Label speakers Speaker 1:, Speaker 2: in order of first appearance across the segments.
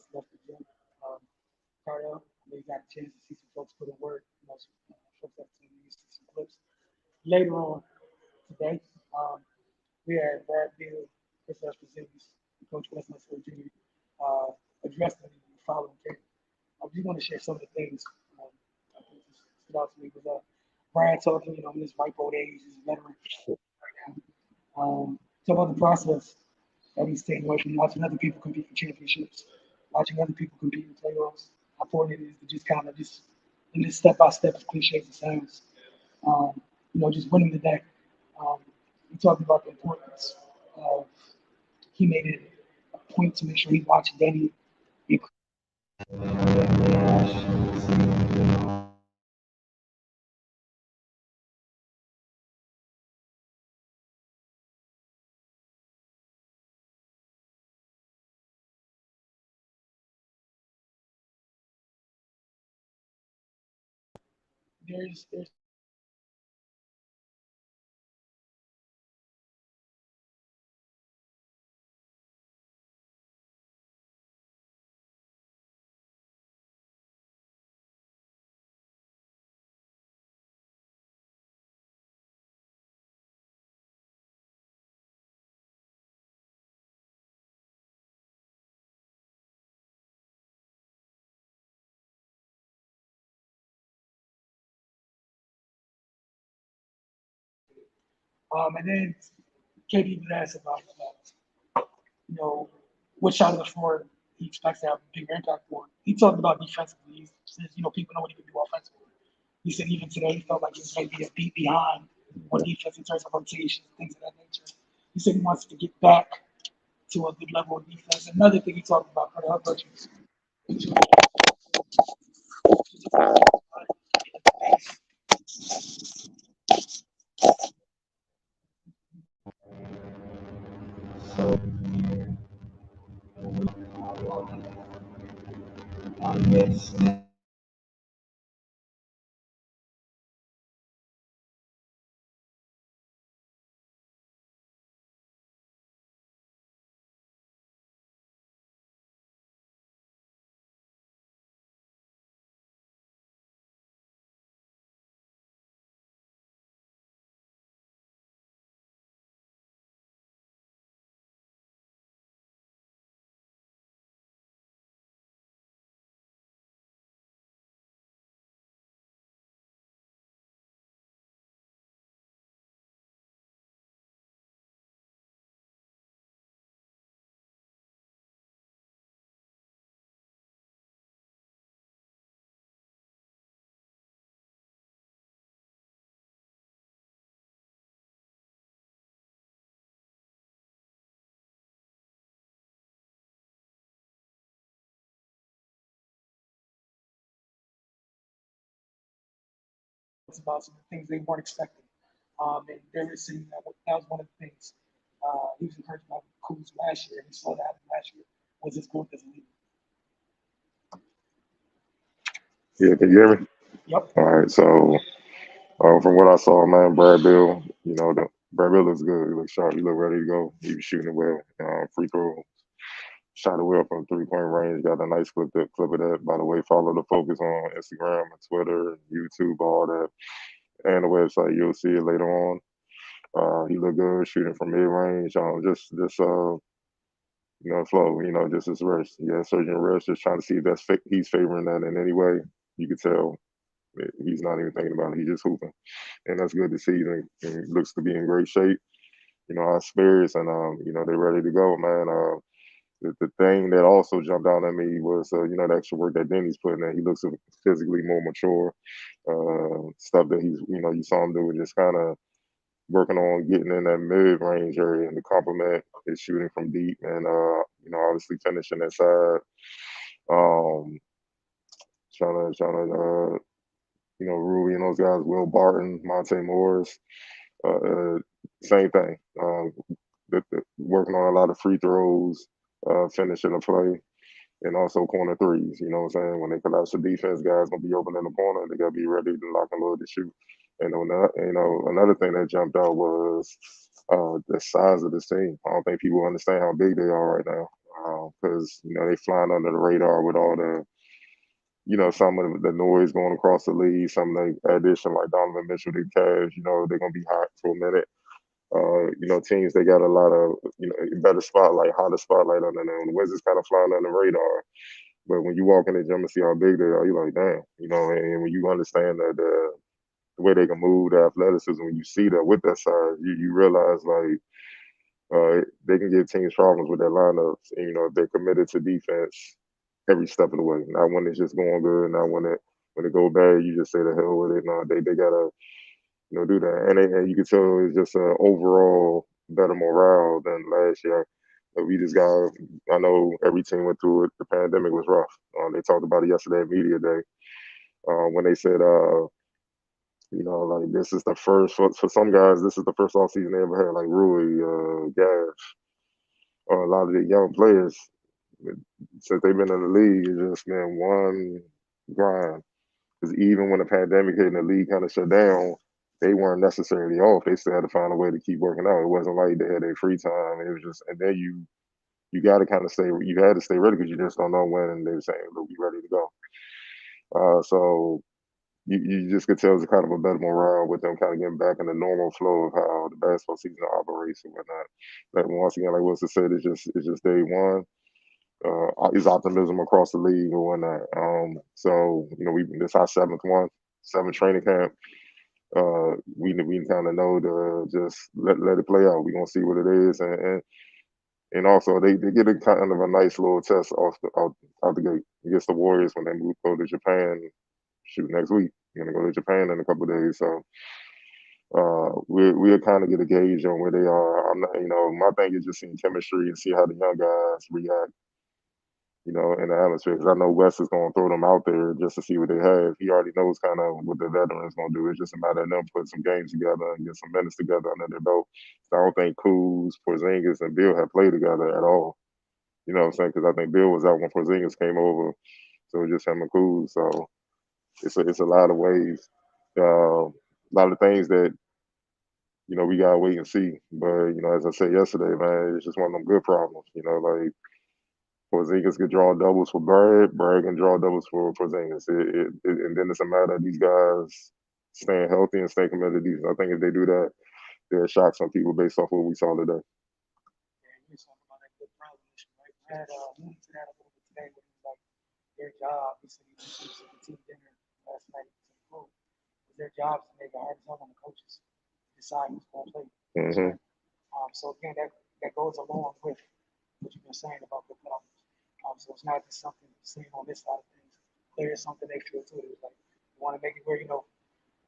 Speaker 1: just left the gym. Um, Cardell, we got a chance to see some folks put in work. Some folks that seen you see some clips. Later on today, um, we had Brad Beal, Chris Porzingis, Coach Wes Unseld Jr. Addressed the following thing. I just want to share some of the things um, I think just stood out to me was Brad talking, in his ripe old age, he's a veteran right now. Talk about the process that he's taking away from watching other people compete for championships, watching other people compete in playoffs. How important it is to just kind of just in this step by step, as cliche as it sounds, um, just winning the day. Um, he talked about the importance of he made it a point to make sure he watched Danny. There's and then KD was asked about you know what side of the floor he expects to have a bigger impact on. He talked about defensively. He says people know what he can do offensively. He said even today he felt like he was maybe a beat behind on defense in terms of rotation, things of that nature. He said he wants to get back to a good level of defense. Another thing he talked about for the virtues. Yes. It's about some things they weren't expecting. And they were saying that was one of the things he was encouraged by Kuz last year, and he saw that happen last year, was his growth as a leader.
Speaker 2: Yeah, can you hear me?
Speaker 1: Yep.
Speaker 2: All right. So from what I saw, man, Brad Bill, Brad Bill looks good. He looks sharp. He looked ready to go. He was shooting it well. Free throw, shot it well from 3 point range. Got a nice clip of that. By the way, follow the Focus on Instagram and Twitter, and YouTube, all that, and the website. You'll see it later on. He looked good shooting from mid range. Flow. Just his rest. Yeah, surging rest. Just trying to see if he's favoring that in any way. You could tell he's not even thinking about it. He's just hooping, and that's good to see. And he looks to be in great shape. Our spirits, and they're ready to go, man. The thing that also jumped out at me was the extra work that Denny's putting in. He looks physically more mature. Stuff that you saw him do, just kind of working on getting in that mid range area and to complement his shooting from deep, and obviously finishing inside. Um, trying to Rui and those guys, Will Barton, Monte Morris, uh, same thing. Working on a lot of free throws, finishing the play, and also corner threes. You know what I'm saying? When they collapse the defense, guys gonna be open in the corner. They gotta be ready to lock and load to shoot. And another thing that jumped out was the size of this team. I don't think people understand how big they are right now. because they flying under the radar with all the some of the noise going across the league. Some of the addition like Donovan Mitchell did Cavs, they're gonna be hot for a minute. Teams they got a lot of better spotlight, hotter spotlight on them. The Wizards kind of flying on the radar, but when you walk in the gym and see how big they are, you're like, damn, And when you understand that the way they can move, the athleticism, when you see that with that size, you realize like they can give teams problems with their lineups. And, if they're committed to defense every step of the way. Not when it's just going good, not when it go bad, you just say the hell with it. No, they gotta do that. And you can tell it's just an overall better morale than last year. We just got. I know every team went through it. The pandemic was rough. They talked about it yesterday at media day when they said, like this is the first for some guys. This is the first off season they ever had. Like Rui, Gav, a lot of the young players since they've been in the league. It's just been one grind. Because even when the pandemic hit and the league kind of shut down, they weren't necessarily off. They still had to find a way to keep working out. It wasn't like they had their free time. It was just, and then you got to kind of stay. You had to stay ready because you just don't know when. And they were saying, "Look, we ready to go." So you just could tell it's kind of a better morale with them kind of getting back in the normal flow of how the basketball season operates and whatnot. Like once again, like Wilson said, it's just day one. Is optimism across the league or whatnot. So we this our seventh training camp. We kind of know to just let it play out. We're gonna see what it is, and also they get a kind of a nice little test out the gate against the Warriors when they go to Japan. Shoot, next week we're gonna go to Japan in a couple of days, so we'll kind of get a gauge on where they are. I'm not, my thing is just seeing chemistry and see how the young guys react in the atmosphere. Because I know Wes is going to throw them out there just to see what they have. He already knows kind of what the veterans going to do. It's just a matter of them putting some games together and get some minutes together under their belt. So I don't think Kuz, Porzingis, and Bill have played together at all. You know what I'm saying? Because I think Bill was out when Porzingis came over. So it was just him and Kuz. So it's a lot of ways, a lot of things that we gotta wait and see. But as I said yesterday, man, it's just one of them good problems. Like Porzingis can draw doubles for Brad. Brad can draw doubles for Porzingis. And then it's a matter of these guys staying healthy and staying committed to defense. I think if they do that, they'll shock some people based off what we saw today.
Speaker 1: Yeah, you was talking about that good problem issue, right? I had moved to that a little bit today, but it was like their job. He said he was at the team dinner last night. He said, "Cool." It's their job to make it hard as hell on the coaches to decide who's going to play.
Speaker 2: Mm-hmm.
Speaker 1: So again, that goes along with what you've been saying about the problems. So it's not just something seen on this side of things. There is something they feel too. It's like you want to make it where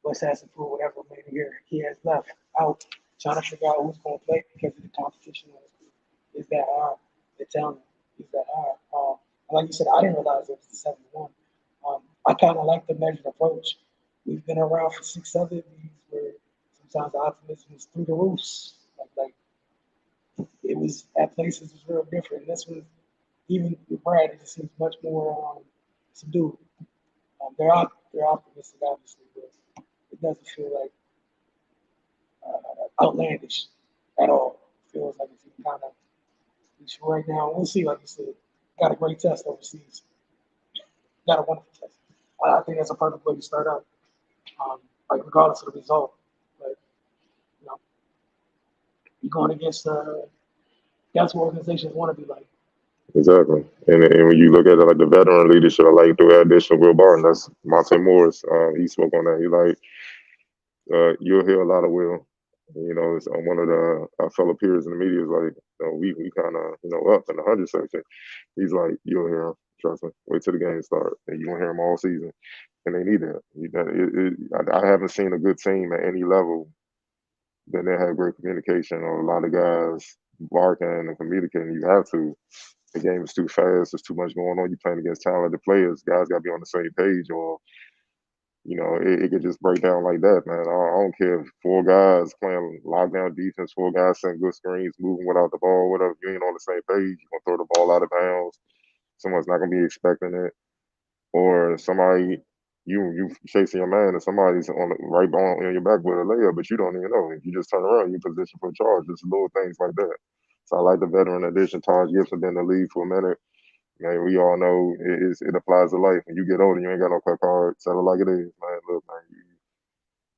Speaker 1: West has to prove whatever maybe here he has left out, trying to figure out who's going to play because of the competition is that hard. The talent is that hard. Like you said, I didn't realize it was the 7-1. I kind of like the measured approach. We've been around for 6 other leagues where sometimes the optimism is through the roofs. It was at places was real different. This was even with Brad, it just seems much more subdued. They're optimistic, obviously, but it doesn't feel like outlandish at all. It feels like it's kind of right now. We'll see, like you said, got a great test overseas. Got a wonderful test. I think that's a perfect way to start out, like regardless of the result. But you know, you're going against that's what organizations want to be like.
Speaker 2: Exactly. And when you look at it, like the veteran leadership, like through the addition of Will Barton, that's Monte Morris. He spoke on that. He like you'll hear a lot of Will. It's one of the our fellow peers in the media is like, we kind of up in the 100 section. He's like, you'll hear him. Trust me. Wait till the game start, and you won't hear him all season. And they need that. I haven't seen a good team at any level that they have great communication or a lot of guys barking and communicating. You have to. The game is too fast. There's too much going on. You're playing against talented players. Guys got to be on the same page, or it could just break down like that, man. I don't care if 4 guys playing lockdown defense, 4 guys setting good screens, moving without the ball, whatever. If you ain't on the same page, you're gonna throw the ball out of bounds. Someone's not gonna be expecting it, or somebody you chasing your man and somebody's on the right on your back with a layup, but you don't even know. If you just turn around, you position for a charge. Just little things like that. So I like the veteran addition. Taj Gibson been in the league for a minute. Man, we all know it applies to life. When you get older, you ain't got no cut card. Tell it like it is, man. Look, man,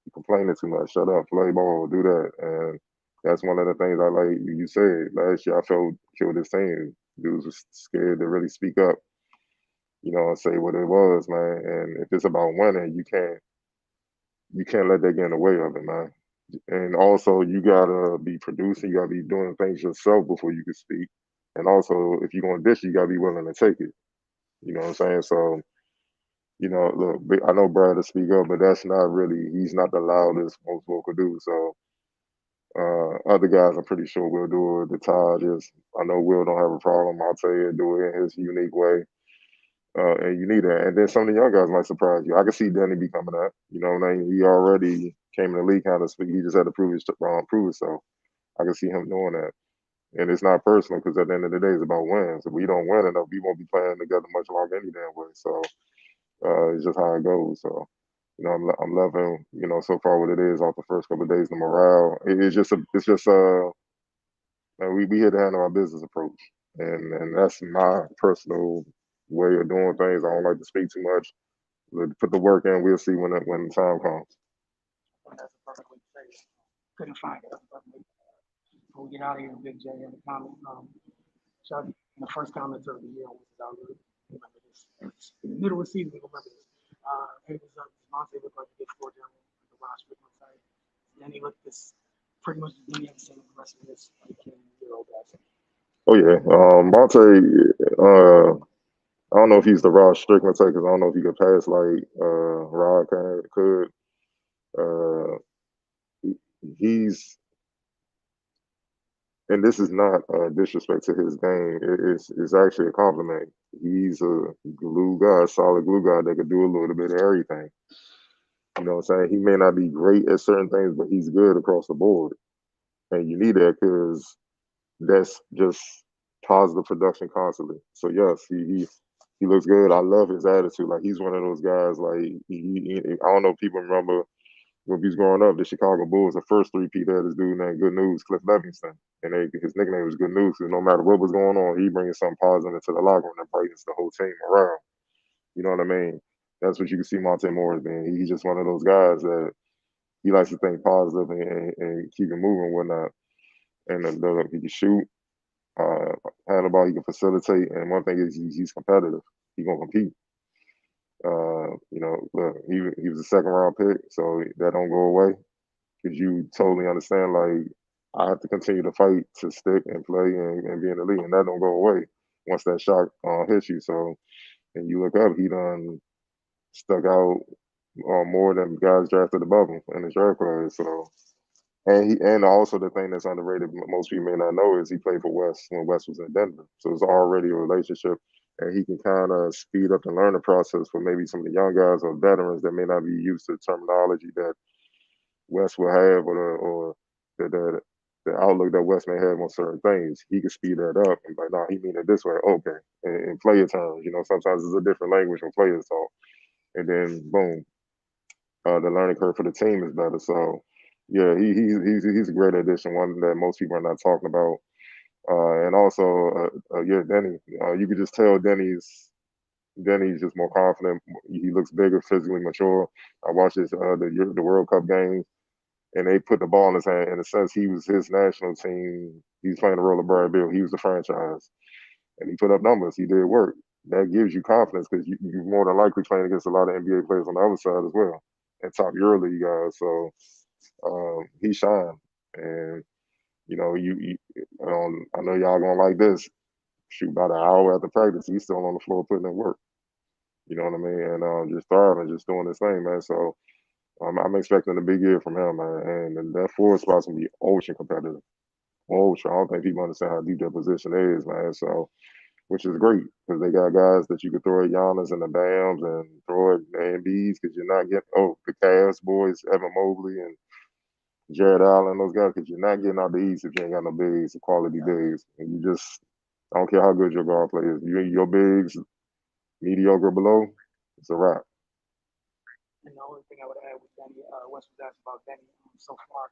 Speaker 2: you complaining too much. Shut up, play ball, do that. And that's one of the things I like. You said last year, I felt killed this team. Dudes was scared to really speak up, and say what it was, man. And if it's about winning, you can't let that get in the way of it, man. And also, you gotta be producing. You gotta be doing things yourself before you can speak. And also, if you're gonna dish, you gotta be willing to take it. You know what I'm saying? So, look, I know Brad to speak up, but that's not really. He's not the loudest most vocal dude. So, other guys, I'm pretty sure will do it. The Taj is. I know Will don't have a problem. I'll tell you, do it in his unique way. And you need that. And then some of the young guys might surprise you. I can see Danny becoming that. You know what I mean? He already came in the league kind of speak. He just had to prove himself. I can see him doing that. And it's not personal because at the end of the day, it's about wins. If we don't win enough, we won't be playing together much longer any damn way. So it's just how it goes. So I'm loving so far what it is off the first couple of days. The morale. It's just we here to handle our business approach, and that's my personal way of doing things. I don't like to speak too much. Put the work in. We'll see when the time comes.
Speaker 1: And that's a perfect way to say it. Couldn't find it. That's a perfect way. Before we get out of here, Big J in the comment. Chuck, in the first comments of the year, which is out good. Remember this. It's in the middle of the season, we remember this. It was Monte looked like a good floor general, like the Ross Strickland side. And then he looked this pretty much the same the rest of this like in Euro guys.
Speaker 2: Oh yeah, Monte. I don't know if he's the Rod Strickland type because I don't know if he could pass like Rod could. Uh, he's and this is not disrespect to his game. It's actually a compliment. He's a glue guy, a solid glue guy that could do a little bit of everything. You know what I'm saying? He may not be great at certain things, but he's good across the board. And you need that because that's just positive production constantly. So yes, he looks good. I love his attitude. Like he's one of those guys. Like I don't know if people remember when he was growing up, the Chicago Bulls, the first three-peat had this dude named Good News, Cliff Levingston. And his nickname was Good News because no matter what was going on, he brings something positive into the locker room that brightens the whole team around. You know what I mean? That's what you can see Monte Morris being. He's just one of those guys that he likes to think positive and keep it moving and whatnot. And he can shoot, uh, handle he can facilitate. And one thing is he's competitive. He's going to compete. Look, he was a second round pick, so that don't go away because you totally understand. Like I have to continue to fight to stick and play and be in the league, and that don't go away once that shot hits you. So, and you look up, he done stuck out more than guys drafted above him in the draft class. So, and also the thing that's underrated, most people may not know, is he played for West when West was in Denver. So it's already a relationship, and he can kind of speed up the learning process for maybe some of the young guys or veterans that may not be used to terminology that West will have, or the outlook that West may have on certain things. He can speed that up and be like, no, he mean it this way. Okay, in player terms, sometimes it's a different language when players talk, and then boom, the learning curve for the team is better. So yeah, he's a great addition, one that most people are not talking about. And also, yeah, Denny. You could just tell Denny's just more confident. He looks bigger, physically mature. I watched the World Cup games, and they put the ball in his hand. In a sense, he was his national team. He's playing the role of Brad Bill. He was the franchise, and he put up numbers. He did work. That gives you confidence because you're more than likely playing against a lot of NBA players on the other side as well, and top EuroLeague guys. So he shined, and I know y'all gonna like this. Shoot, about an hour after practice, he's still on the floor putting in work. You know what I mean? And just thriving, just doing his thing, man. So I'm expecting a big year from him, man. And that forward spot's gonna be ultra competitive. Ultra. I don't think people understand how deep that position is, man. So, which is great because they got guys that you could throw at Giannis and the Bams and throw at the MBs because you're not getting the Cavs boys, Evan Mobley and Jared Allen, those guys, because you're not getting out the East if you ain't got no bigs, quality bigs, and you just I don't care how good your guard play is. Your bigs mediocre below, it's a wrap.
Speaker 1: And the only thing I would add with Danny, West was asked about Danny so far.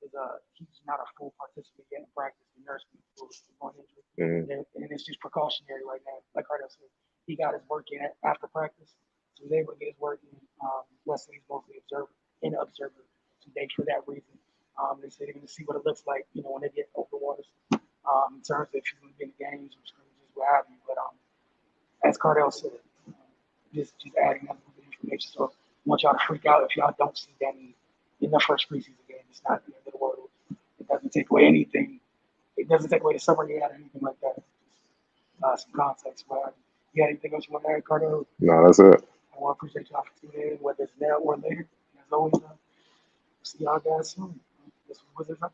Speaker 1: he's not a full participant yet in practice. The nurse was one injury,
Speaker 2: Mhm.
Speaker 1: and it's just precautionary right now. Like Cardell said, he got his work in after practice, so he was able to get his work in. Wesley's mostly observer today for that reason. They said they're going to see what it looks like, when they get over the waters, in terms of if he's going to be in the games or scrimmages, what have you. But as Cardell said, just adding that little bit of information. So I want y'all to freak out if y'all don't see Danny in the first preseason game. It's not the end of the world. It doesn't take away anything. It doesn't take away the summer he had or anything like that. Some context. But you got anything else you want to add, Cardell?
Speaker 2: No, that's it.
Speaker 1: I want to appreciate y'all for tuning in, whether it's now or later. As always, see y'all guys soon. This was Wizards Up.